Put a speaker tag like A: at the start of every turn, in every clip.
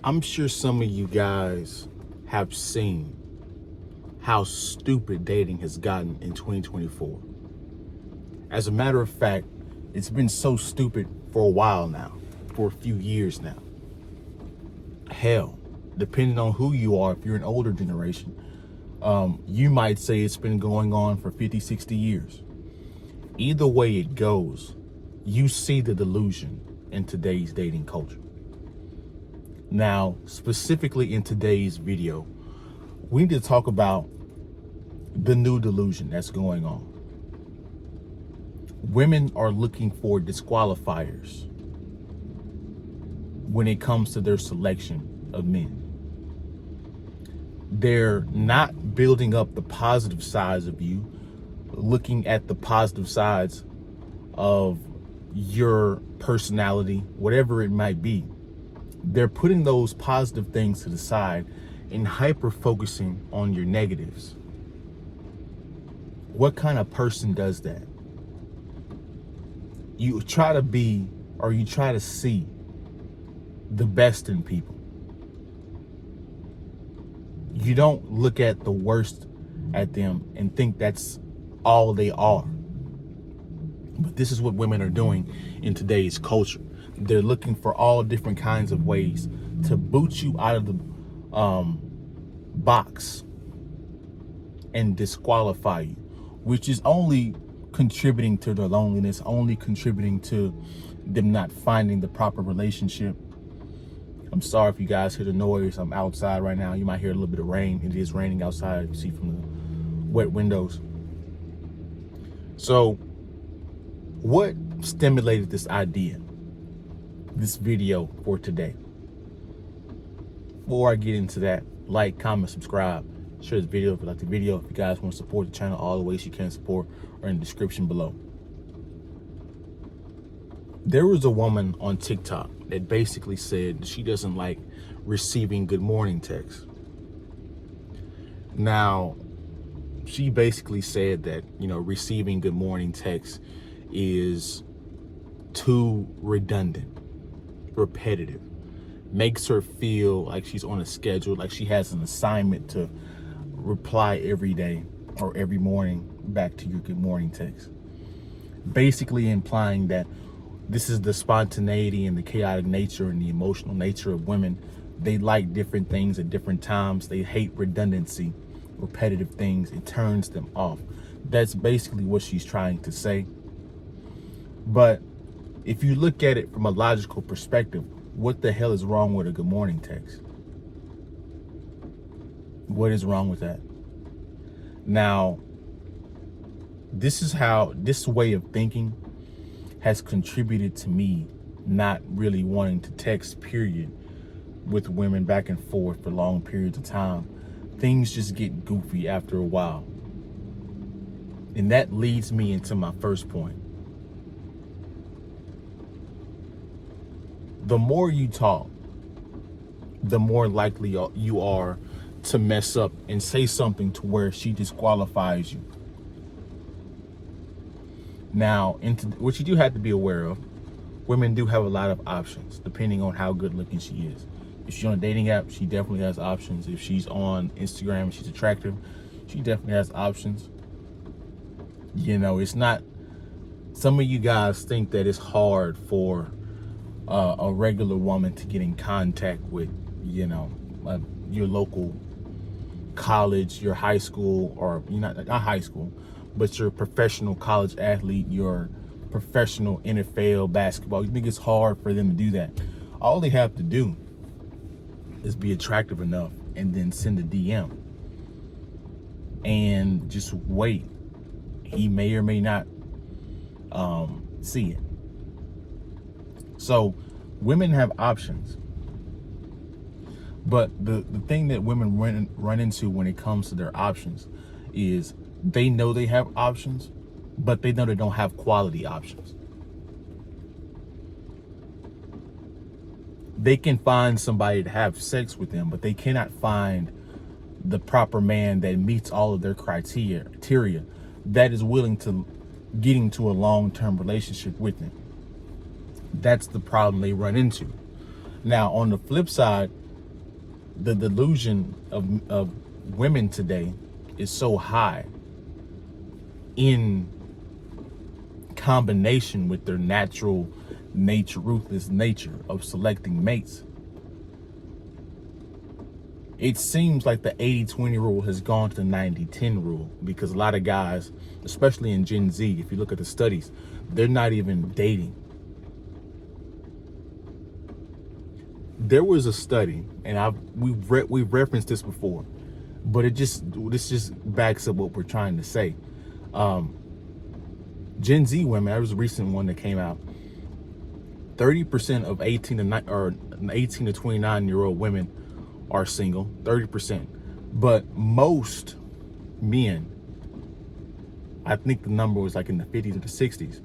A: I'm sure some of you guys have seen how stupid dating has gotten in 2024. As a matter of fact, it's been so stupid for a while now, for a few years now. Hell, depending on who you are, if you're an older generation, you might say it's been going on for 50, 60 years. Either way it goes, you see the delusion in today's dating culture. Now, specifically in today's video, we need to talk about the new delusion that's going on. Women are looking for disqualifiers when it comes to their selection of men. They're not building up the positive sides of you, looking at the positive sides of your personality, whatever it might be. They're putting those positive things to the side and hyper focusing on your negatives. What kind of person does that? You try to be, or you try to see the best in people. You don't look at the worst at them and think that's all they are. But this is what women are doing in today's culture. They're looking for all different kinds of ways to boot you out of the box and disqualify you, which is only contributing to their loneliness, only contributing to them not finding the proper relationship. I'm sorry if you guys hear the noise. I'm outside right now. You might hear a little bit of rain. It is raining outside, you see from the wet windows. So what stimulated this idea, this video for today? Before I get into that, like, comment, subscribe, share this video if you like the video. If you guys want to support the channel, all the ways you can support are in the description below. There was a woman on TikTok that basically said she doesn't like receiving good morning texts. Now, she basically said that, receiving good morning texts is too redundant, repetitive, makes her feel like she's on a schedule, like she has an assignment to reply every day or every morning back to your good morning text. Basically implying that this is the spontaneity and the chaotic nature and the emotional nature of women. They like different things at different times. They hate redundancy, repetitive things. It turns them off. That's basically what she's trying to say. But if you look at it from a logical perspective, what the hell is wrong with a good morning text? What is wrong with that? Now, this way of thinking has contributed to me not really wanting to text, period, with women back and forth for long periods of time. Things just get goofy after a while. And that leads me into my first point. The more you talk, the more likely you are to mess up and say something to where she disqualifies you. Now, what you do have to be aware of, women do have a lot of options depending on how good looking she is. If she's on a dating app, she definitely has options. If she's on Instagram and she's attractive, she definitely has options. It's not, some of you guys think that it's hard for a regular woman to get in contact with, your local college, your high school, or not high school, but your professional college athlete, your professional NFL basketball. You think it's hard for them to do that? All they have to do is be attractive enough and then send a DM and just wait. He may or may not see it. So women have options. But the thing that women run into when it comes to their options is they know they have options, but they know they don't have quality options. They can find somebody to have sex with them, but they cannot find the proper man that meets all of their criteria that is willing to get into a long-term relationship with them. That's the problem they run into. Now, on the flip side, the delusion of women today is so high in combination with their natural nature, ruthless nature of selecting mates. It seems like the 80-20 rule has gone to the 90-10 rule, because a lot of guys, especially in Gen Z, if you look at the studies, they're not even dating. There was a study, and we've referenced this before, but this just backs up what we're trying to say. Gen Z women, there was a recent one that came out. 30% of 18 to 29-year-old women are single. 30%, but most men, I think the number was like in the 50s or the 60s,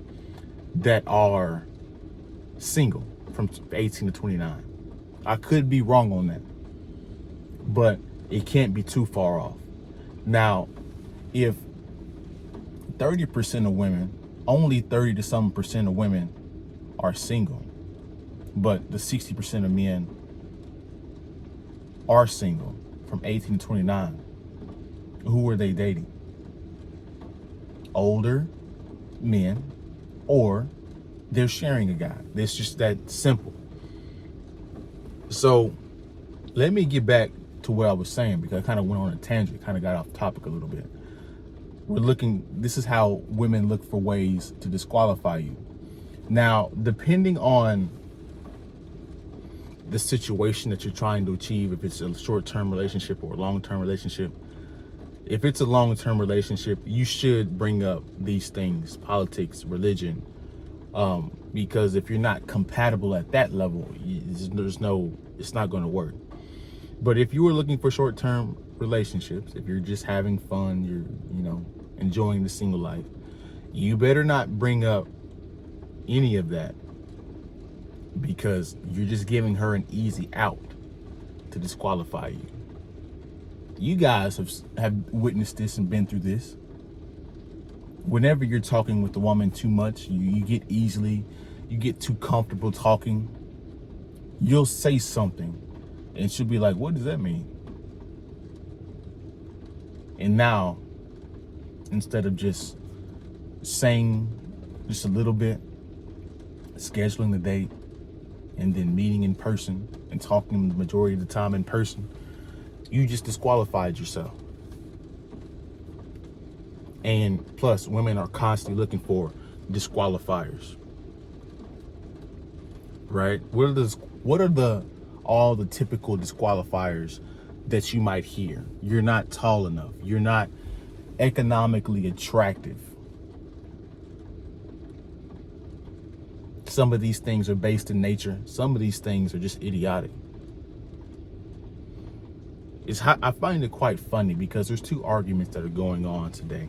A: that are single from 18 to 29. I could be wrong on that, but it can't be too far off. Now, if 30% of women, only 30 to some percent of women are single, but the 60% of men are single from 18 to 29, who are they dating? Older men, or they're sharing a guy. It's just that simple. So let me get back to what I was saying, because I kind of went on a tangent, kind of got off topic a little bit. This is how women look for ways to disqualify you. Now, depending on the situation that you're trying to achieve, if it's a short-term relationship or a long-term relationship, if it's a long-term relationship, you should bring up these things: politics, religion, because if you're not compatible at that level, it's not going to work. But if you were looking for short-term relationships, if you're just having fun, you're enjoying the single life, you better not bring up any of that, because you're just giving her an easy out to disqualify you. You guys have witnessed this and been through this. Whenever you're talking with the woman too much, you get too comfortable talking. You'll say something and she'll be like, what does that mean? And now, instead of just saying just a little bit, scheduling the date, and then meeting in person and talking the majority of the time in person, you just disqualified yourself. And plus, women are constantly looking for disqualifiers, right? What are all the typical disqualifiers that you might hear? You're not tall enough. You're not economically attractive. Some of these things are based in nature. Some of these things are just idiotic. I find it quite funny, because there's two arguments that are going on today.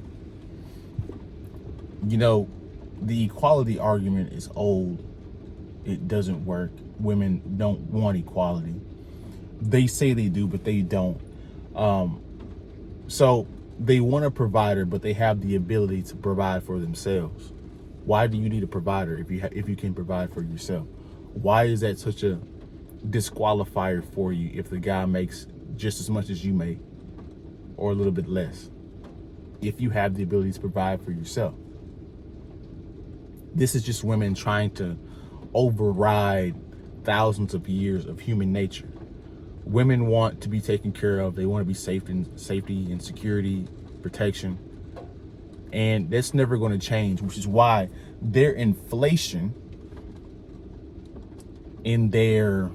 A: The equality argument is old. It doesn't work. Women don't want equality. They say they do, but they don't. So they want a provider, but they have the ability to provide for themselves. Why do you need a provider if you can provide for yourself? Why is that such a disqualifier for you if the guy makes just as much as you make, or a little bit less, if you have the ability to provide for yourself? This is just women trying to override thousands of years of human nature. Women want to be taken care of. They want to be safety and security, protection. And that's never going to change, which is why their inflation in their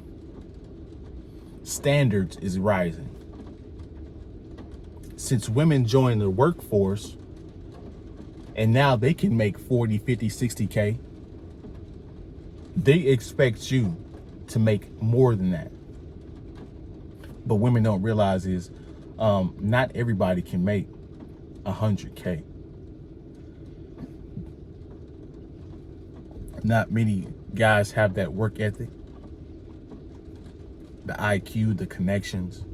A: standards is rising. Since women join the workforce and now they can make 40, 50, 60K, they expect you to make more than that. But women don't realize is not everybody can make 100K. Not many guys have that work ethic, the IQ, the connections,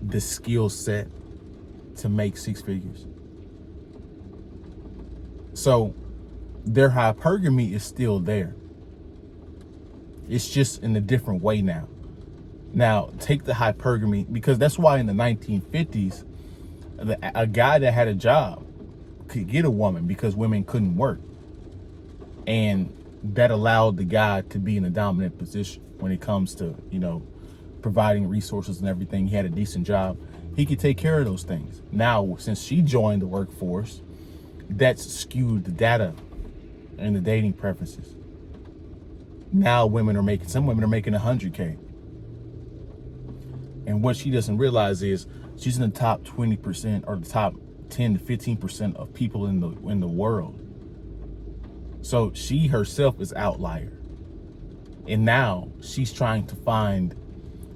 A: the skill set to make six figures. So their hypergamy is still there. It's just in a different way now. Now, take the hypergamy, because that's why in the 1950s, a guy that had a job could get a woman because women couldn't work. And that allowed the guy to be in a dominant position when it comes to, providing resources and everything. He had a decent job. He could take care of those things. Now, since she joined the workforce, that's skewed the data and the dating preferences. Now some women are making 100K. And what she doesn't realize is she's in the top 20% or the top 10 to 15% of people in the world. So she herself is outlier. And now she's trying to find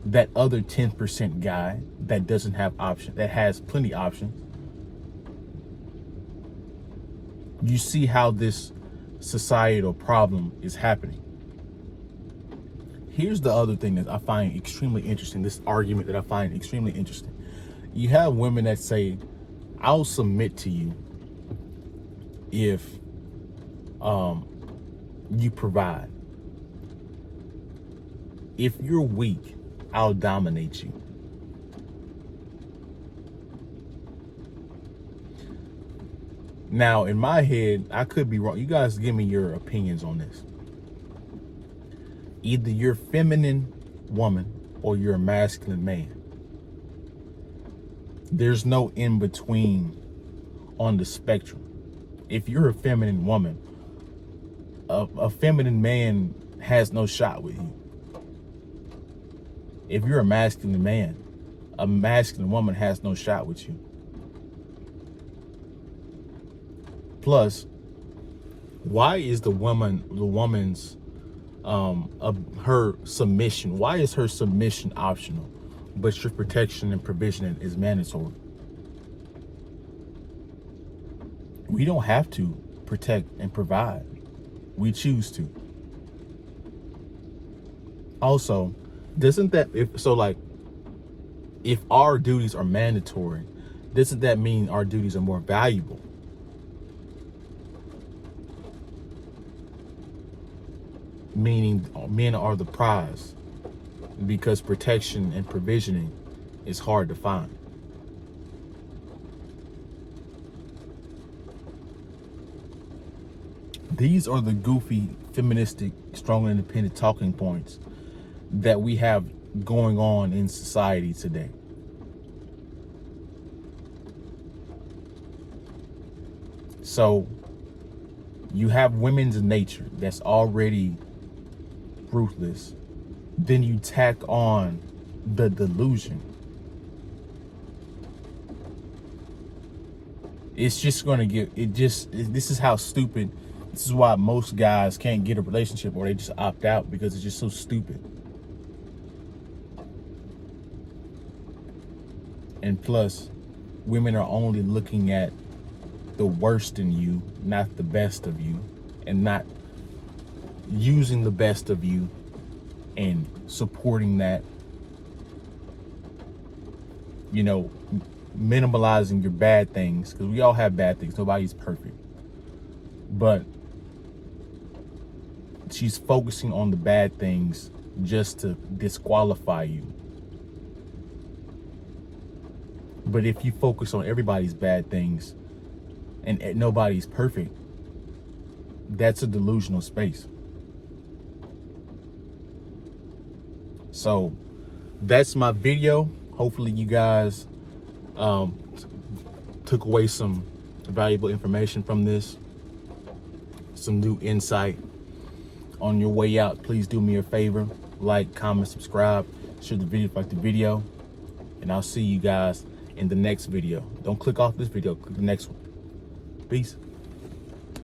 A: that other 10% guy that doesn't have options, that has plenty options. You see how this societal problem is happening. Here's the other thing that I find extremely interesting, this argument that I find extremely interesting. You have women that say, I'll submit to you if you provide. If you're weak, I'll dominate you. Now, in my head, I could be wrong. You guys give me your opinions on this. Either you're a feminine woman or you're a masculine man. There's no in between on the spectrum. If you're a feminine woman, a feminine man has no shot with you. If you're a masculine man, a masculine woman has no shot with you. Plus, why is woman's her submission? Why is her submission optional, but your protection and provision is mandatory? We don't have to protect and provide. We choose to. Also, doesn't that if our duties are mandatory, doesn't that mean our duties are more valuable? Meaning men are the prize, because protection and provisioning is hard to find. These are the goofy, feministic, strong and independent talking points that we have going on in society today. So you have women's nature that's already ruthless. Then you tack on the delusion. It's just going to this is how stupid. This is why most guys can't get a relationship, or they just opt out, because it's just so stupid. And plus, women are only looking at the worst in you, not the best of you, and not using the best of you and supporting that, minimalizing your bad things, because we all have bad things. Nobody's perfect. But she's focusing on the bad things just to disqualify you. But if you focus on everybody's bad things and nobody's perfect, that's a delusional space. So that's my video. Hopefully you guys took away some valuable information from this, some new insight. On your way out, please do me a favor, like, comment, subscribe, share the video if you like the video, and I'll see you guys in the next video. Don't click off this video, click the next one. Peace.